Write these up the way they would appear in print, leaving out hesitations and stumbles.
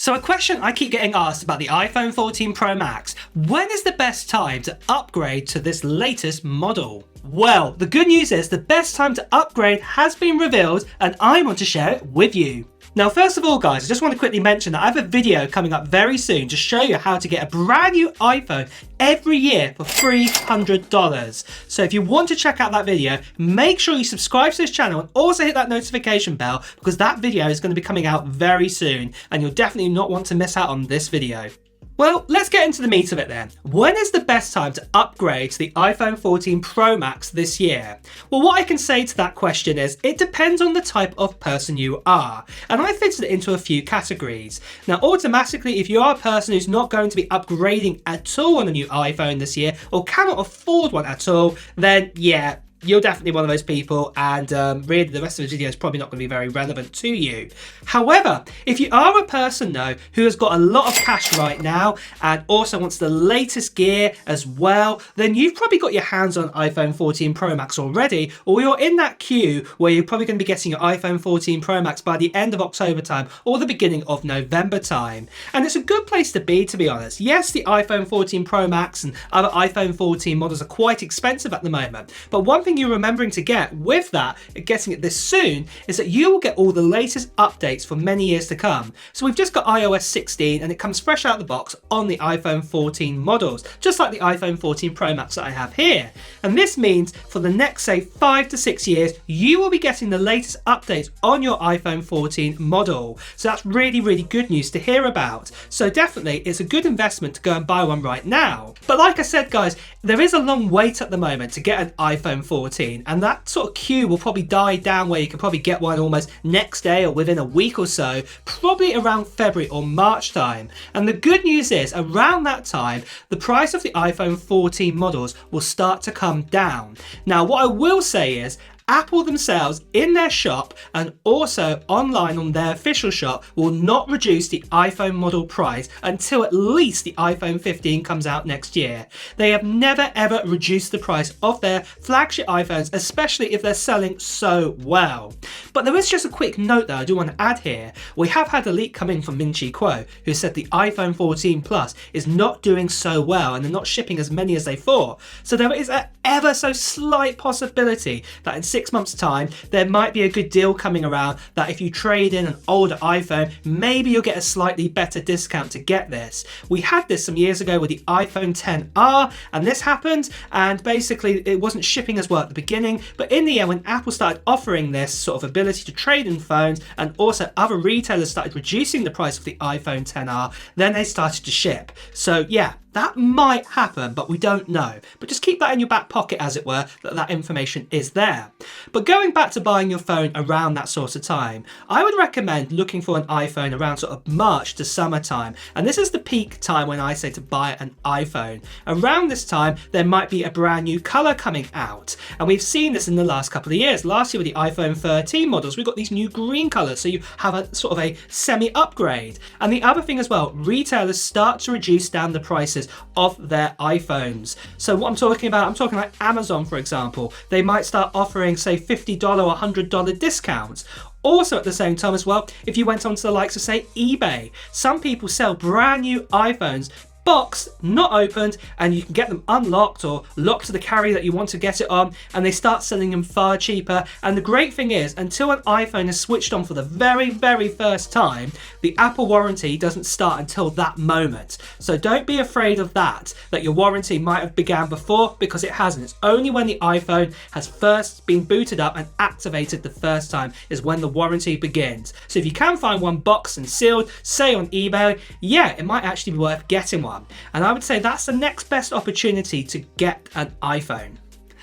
So a question I keep getting asked about the iPhone 14 Pro Max, when is the best time to upgrade to this latest model? Well, the good news is the best time to upgrade has been revealed and I want to share it with you. Now, first of all, guys, I just want to quickly mention that I have a video coming up very soon to show you how to get a brand new iPhone every year for $300. So if you want to check out that video, make sure you subscribe to this channel and also hit that notification bell because that video is going to be coming out very soon and you'll definitely not want to miss out on this video. Well, let's get into the meat of it then. When is the best time to upgrade to the iPhone 14 Pro Max this year? Well, what I can say to that question is it depends on the type of person you are. And I fitted it into a few categories. Now, automatically, if you are a person who's not going to be upgrading at all on a new iPhone this year or cannot afford one at all, then yeah, you're definitely one of those people and really the rest of the video is probably not going to be very relevant to you. However, if you are a person though who has got a lot of cash right now and also wants the latest gear as well, then you've probably got your hands on iPhone 14 Pro Max already, or you're in that queue where you're probably going to be getting your iPhone 14 Pro Max by the end of October time or the beginning of November time. And it's a good place to be honest. Yes, the iPhone 14 Pro Max and other iPhone 14 models are quite expensive at the moment, but one thing you're remembering to get with that, getting it this soon, is that you will get all the latest updates for many years to come. So we've just got iOS 16 and it comes fresh out of the box on the iPhone 14 models, just like the iPhone 14 Pro Max that I have here. And this means for the next, say, 5 to 6 years, you will be getting the latest updates on your iPhone 14 model. So that's really, really good news to hear about. So definitely, it's a good investment to go and buy one right now. But like I said, guys, there is a long wait at the moment to get an iPhone 14, and that sort of queue will probably die down where you can probably get one almost next day or within a week or so, probably around February or March time. And the good news is around that time, the price of the iPhone 14 models will start to come down. Now, what I will say is Apple themselves in their shop and also online on their official shop will not reduce the iPhone model price until at least the iPhone 15 comes out next year. They have never ever reduced the price of their flagship iPhones, especially if they're selling so well. But there is just a quick note that I do want to add here. We have had a leak come in from Min Chi Kuo who said the iPhone 14 Plus is not doing so well and they're not shipping as many as they thought. So there is an ever so slight possibility that in 6 months time there might be a good deal coming around that if you trade in an older iPhone, maybe you'll get a slightly better discount to get this. We had this some years ago with the iPhone XR and this happened and basically it wasn't shipping as well at the beginning, but in the end when Apple started offering this sort of ability to trade in phones and also other retailers started reducing the price of the iPhone XR, then they started to ship. So yeah, that might happen, but we don't know. But just keep that in your back pocket, as it were, that information is there. But going back to buying your phone around that sort of time, I would recommend looking for an iPhone around sort of March to summertime. And this is the peak time when I say to buy an iPhone. Around this time, there might be a brand new color coming out. And we've seen this in the last couple of years. Last year with the iPhone 13 models, we got these new green colors. So you have a sort of a semi-upgrade. And the other thing as well, retailers start to reduce down the prices of their iPhones. So what I'm talking about, I'm talking like Amazon, for example. They might start offering, say, $50 or $100 discounts. Also at the same time as well, if you went on to the likes of, say, eBay, some people sell brand new iPhones boxed, not opened, and you can get them unlocked or locked to the carrier that you want to get it on, and they start selling them far cheaper. And the great thing is, until an iPhone is switched on for the very, very first time, the Apple warranty doesn't start until that moment. So don't be afraid of that your warranty might have began before, because it hasn't. It's only when the iPhone has first been booted up and activated the first time is when the warranty begins. So if you can find one boxed and sealed, say on eBay, yeah, it might actually be worth getting one. And I would say that's the next best opportunity to get an iPhone.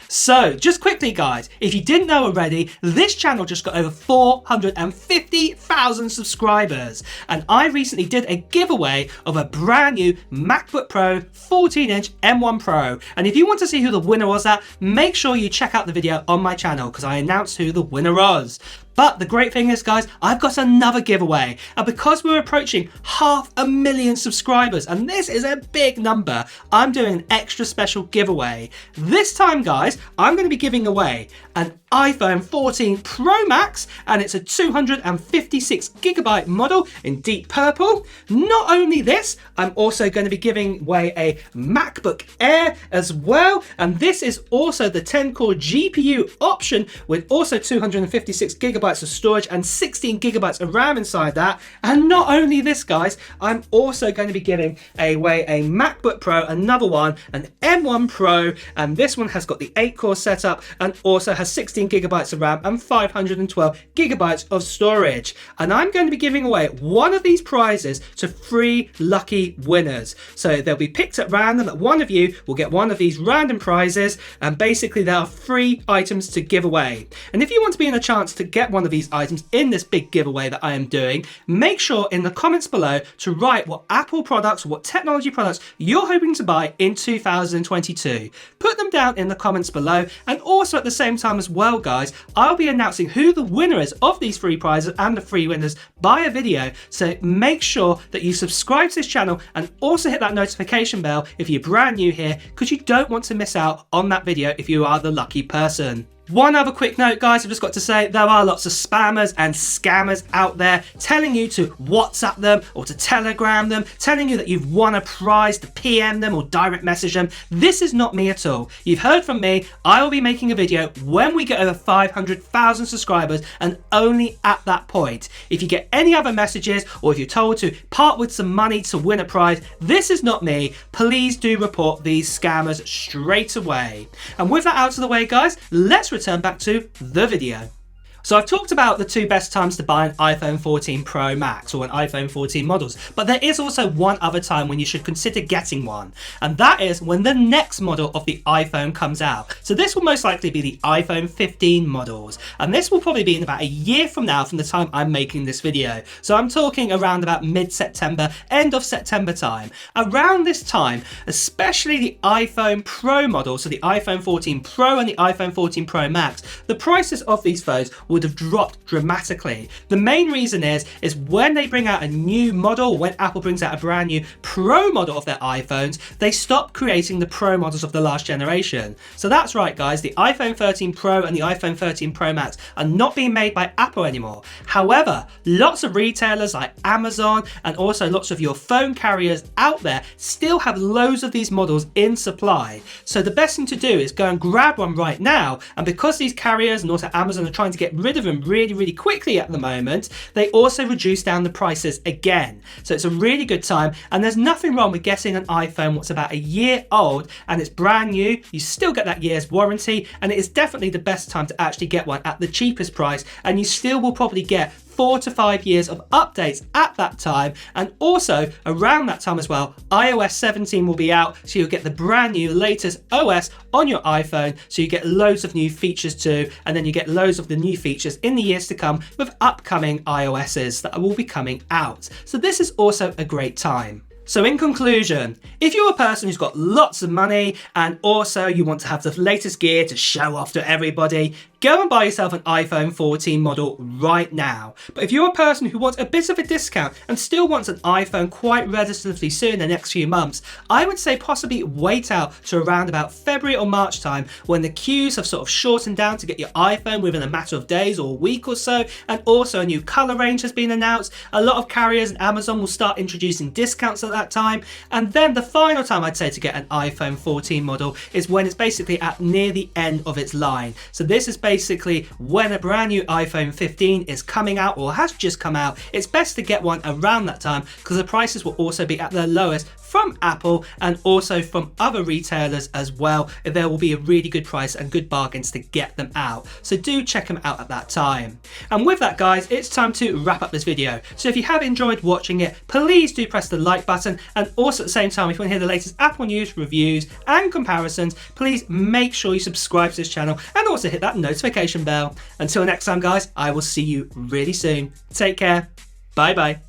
So just quickly guys, if you didn't know already, this channel just got over 450,000 subscribers and I recently did a giveaway of a brand new MacBook Pro 14-inch M1 Pro, and if you want to see who the winner was make sure you check out the video on my channel because I announced who the winner was. But the great thing is, guys, I've got another giveaway. And because we're approaching 500,000 subscribers, and this is a big number, I'm doing an extra special giveaway. This time, guys, I'm going to be giving away an iPhone 14 Pro Max, and it's a 256GB model in deep purple. Not only this, I'm also going to be giving away a MacBook Air as well, and this is also the 10-core GPU option with also 256GB of storage and 16GB of RAM inside that. And not only this, guys, I'm also going to be giving away a MacBook Pro, another one, an M1 Pro, and this one has got the 8-core setup and also has 16GB of RAM and 512GB of storage. And I'm going to be giving away one of these prizes to 3 lucky winners. So they'll be picked at random. One of you will get one of these random prizes, and basically there are 3 items to give away. And if you want to be in a chance to get one of these items in this big giveaway that I am doing, make sure in the comments below to write what Apple products, what technology products you're hoping to buy in 2022. Put them down in the comments below, and also at the same time as well, guys, I'll be announcing who the winner is of these 3 prizes and the 3 winners by a video. So make sure that you subscribe to this channel and also hit that notification bell if you're brand new here, because you don't want to miss out on that video if you are the lucky person. One other quick note, guys, I've just got to say there are lots of spammers and scammers out there telling you to WhatsApp them or to Telegram them, telling you that you've won a prize, to PM them or direct message them. This is not me at all. You've heard from me. I will be making a video when we get over 500,000 subscribers, and only at that point. If you get any other messages or if you're told to part with some money to win a prize, this is not me. Please do report these scammers straight away. And with that out of the way, guys, let's return back to the video. So I've talked about the 2 best times to buy an iPhone 14 Pro Max or an iPhone 14 models, but there is also one other time when you should consider getting one, and that is when the next model of the iPhone comes out. So this will most likely be the iPhone 15 models, and this will probably be in about a year from now from the time I'm making this video. So I'm talking around about mid-September, end of September time. Around this time, especially the iPhone Pro model, so the iPhone 14 Pro and the iPhone 14 Pro Max, the prices of these phones would have dropped dramatically. The main reason is when they bring out a new model, when Apple brings out a brand new Pro model of their iPhones, they stop creating the Pro models of the last generation. So that's right, guys, the iPhone 13 Pro and the iPhone 13 Pro Max are not being made by Apple anymore. However, lots of retailers like Amazon and also lots of your phone carriers out there still have loads of these models in supply. So the best thing to do is go and grab one right now, and because these carriers and also Amazon are trying to get rid of them really quickly at the moment, they also reduce down the prices again. So it's a really good time, and there's nothing wrong with getting an iPhone what's about a year old and it's brand new. You still get that year's warranty, and it is definitely the best time to actually get one at the cheapest price, and you still will probably get 4 to 5 years of updates at that time. And also around that time as well, iOS 17 will be out, so you'll get the brand new latest OS on your iPhone, so you get loads of new features too, and then you get loads of the new features in the years to come with upcoming iOSs that will be coming out. So this is also a great time. So in conclusion, if you're a person who's got lots of money and also you want to have the latest gear to show off to everybody, go and buy yourself an iPhone 14 model right now. But if you're a person who wants a bit of a discount and still wants an iPhone quite relatively soon in the next few months, I would say possibly wait out to around about February or March time, when the queues have sort of shortened down to get your iPhone within a matter of days or a week or so, and also a new color range has been announced. A lot of carriers and Amazon will start introducing discounts at that time, and then the final time I'd say to get an iPhone 14 model is when it's basically at near the end of its line. So this is basically when a brand new iPhone 15 is coming out or has just come out. It's best to get one around that time, because the prices will also be at their lowest from Apple and also from other retailers as well. There will be a really good price and good bargains to get them out, so do check them out at that time. And with that, guys, it's time to wrap up this video. So if you have enjoyed watching it, please do press the like button, and also at the same time, if you want to hear the latest Apple news, reviews and comparisons, please make sure you subscribe to this channel and also hit that notification bell. Until next time, guys, I will see you really soon. Take care. Bye bye.